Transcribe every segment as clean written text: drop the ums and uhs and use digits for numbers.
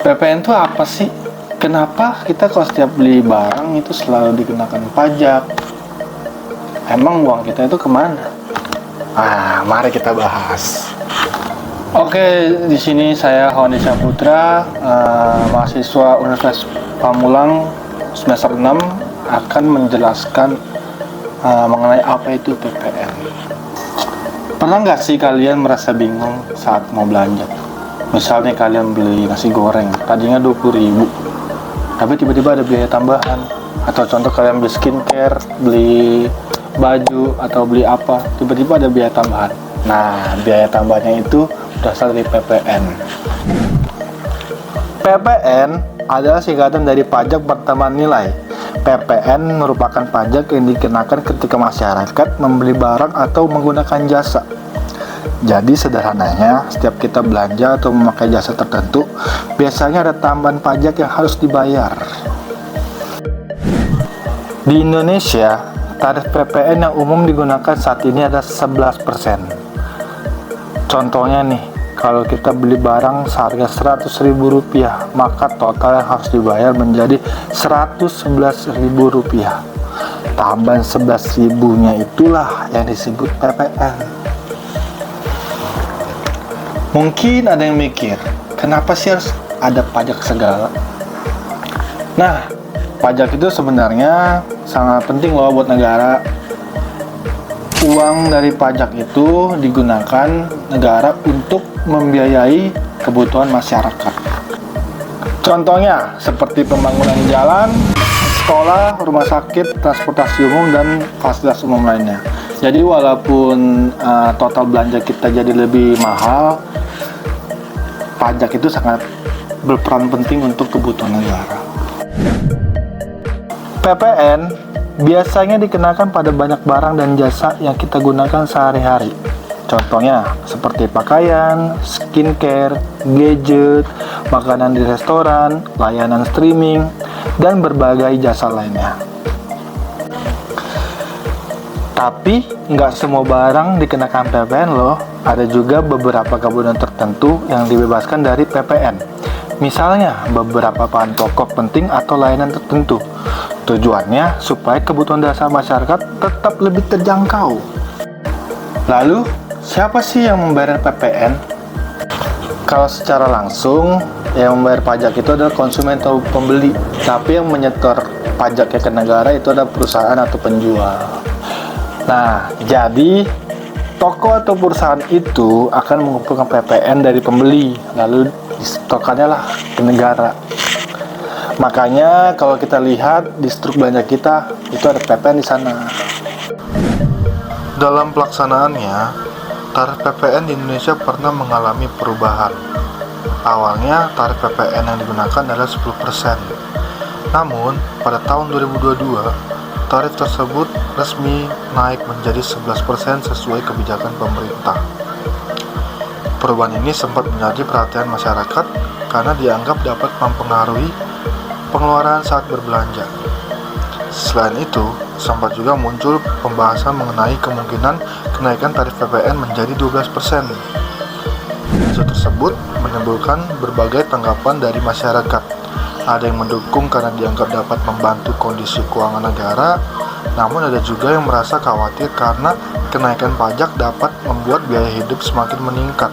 PPN itu apa sih? Kenapa kita kalau setiap beli barang itu selalu dikenakan pajak? Emang uang kita itu kemana? Mari kita bahas. Oke, di sini saya Honi Saputra, mahasiswa Universitas Pamulang semester 6 akan menjelaskan mengenai apa itu PPN. Pernah nggak sih kalian merasa bingung saat mau belanja? Misalnya kalian beli nasi goreng, tadinya 20.000, tapi tiba-tiba ada biaya tambahan. Atau contoh kalian beli skincare, beli baju, atau beli apa, tiba-tiba ada biaya tambahan. Nah, biaya tambahannya itu berasal dari PPN. PPN adalah singkatan dari pajak pertambahan nilai. PPN merupakan pajak yang dikenakan ketika masyarakat membeli barang atau menggunakan jasa. Jadi sederhananya, setiap kita belanja atau memakai jasa tertentu, biasanya ada tambahan pajak yang harus dibayar. Di Indonesia, tarif PPN yang umum digunakan saat ini adalah 11%. Contohnya nih, kalau kita beli barang seharga Rp100.000, maka total yang harus dibayar menjadi Rp111.000. Tambahan 11.000-nya itulah yang disebut PPN. Mungkin ada yang mikir, kenapa sih harus ada pajak segala? Nah, pajak itu sebenarnya sangat penting loh buat negara. Uang dari pajak itu digunakan negara untuk membiayai kebutuhan masyarakat. Contohnya seperti pembangunan jalan, sekolah, rumah sakit, transportasi umum, dan fasilitas umum lainnya. Jadi walaupun total belanja kita jadi lebih mahal, pajak itu sangat berperan penting untuk kebutuhan negara. PPN biasanya dikenakan pada banyak barang dan jasa yang kita gunakan sehari-hari. Contohnya seperti pakaian, skincare, gadget, makanan di restoran, layanan streaming, dan berbagai jasa lainnya. Tapi nggak semua barang dikenakan PPN loh. Ada juga beberapa kebutuhan tertentu yang dibebaskan dari PPN. Misalnya beberapa bahan pokok penting atau layanan tertentu. Tujuannya supaya kebutuhan dasar masyarakat tetap lebih terjangkau. Lalu, siapa sih yang membayar PPN? Kalau secara langsung, yang membayar pajak itu adalah konsumen atau pembeli. Tapi yang menyetor pajaknya ke negara itu adalah perusahaan atau penjual. Nah, jadi toko atau perusahaan itu akan mengumpulkan PPN dari pembeli, lalu disetorkannya lah ke negara. Makanya kalau kita lihat di struk belanja kita, itu ada PPN di sana. Dalam pelaksanaannya, tarif PPN di Indonesia pernah mengalami perubahan. Awalnya tarif PPN yang digunakan adalah 10%. Namun, pada tahun 2022, tarif tersebut resmi naik menjadi 11% sesuai kebijakan pemerintah. Perubahan ini sempat menjadi perhatian masyarakat karena dianggap dapat mempengaruhi pengeluaran saat berbelanja. Selain itu, sempat juga muncul pembahasan mengenai kemungkinan kenaikan tarif PPN menjadi 12%. Isu tersebut menimbulkan berbagai tanggapan dari masyarakat. Ada yang mendukung karena dianggap dapat membantu kondisi keuangan negara, namun ada juga yang merasa khawatir karena kenaikan pajak dapat membuat biaya hidup semakin meningkat,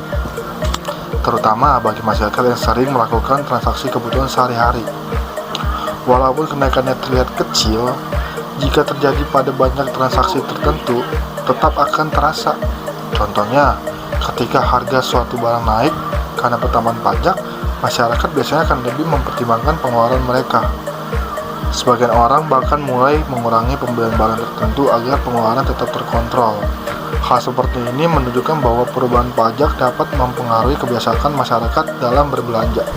terutama bagi masyarakat yang sering melakukan transaksi kebutuhan sehari-hari. Walaupun kenaikannya terlihat kecil, jika terjadi pada banyak transaksi tertentu, tetap akan terasa. Contohnya, ketika harga suatu barang naik karena pertambahan pajak, masyarakat biasanya akan lebih mempertimbangkan pengeluaran mereka. Sebagian orang bahkan mulai mengurangi pembelian barang tertentu agar pengeluaran tetap terkontrol. Hal seperti ini menunjukkan bahwa perubahan pajak dapat mempengaruhi kebiasaan masyarakat dalam berbelanja.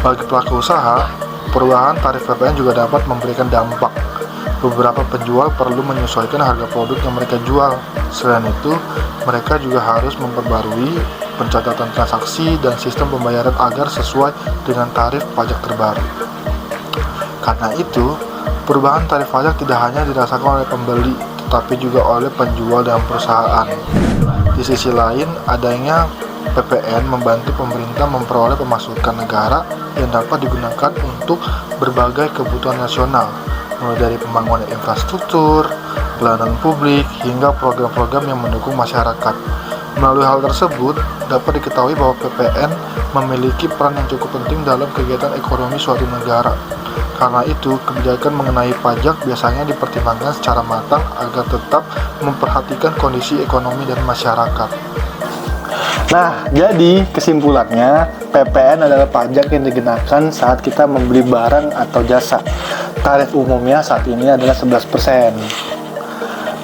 Bagi pelaku usaha, perubahan tarif PPN juga dapat memberikan dampak. Beberapa penjual perlu menyesuaikan harga produk yang mereka jual. Selain itu, mereka juga harus memperbarui pencatatan transaksi dan sistem pembayaran agar sesuai dengan tarif pajak terbaru. Karena itu, perubahan tarif pajak tidak hanya dirasakan oleh pembeli, tetapi juga oleh penjual dan perusahaan. Di sisi lain, adanya PPN membantu pemerintah memperoleh pemasukan negara yang dapat digunakan untuk berbagai kebutuhan nasional, mulai dari pembangunan infrastruktur, pelayanan publik, hingga program-program yang mendukung masyarakat. Melalui hal tersebut, dapat diketahui bahwa PPN memiliki peran yang cukup penting dalam kegiatan ekonomi suatu negara. Karena itu, kebijakan mengenai pajak biasanya dipertimbangkan secara matang agar tetap memperhatikan kondisi ekonomi dan masyarakat. Nah, jadi kesimpulannya, PPN adalah pajak yang dikenakan saat kita membeli barang atau jasa. Tarif umumnya saat ini adalah 11%.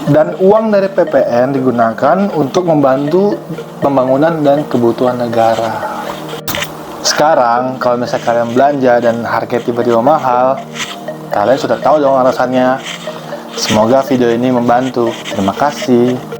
Dan uang dari PPN digunakan untuk membantu pembangunan dan kebutuhan negara. Sekarang, kalau misalnya kalian belanja dan harga tiba-tiba mahal, kalian sudah tahu dong alasannya. Semoga video ini membantu. Terima kasih.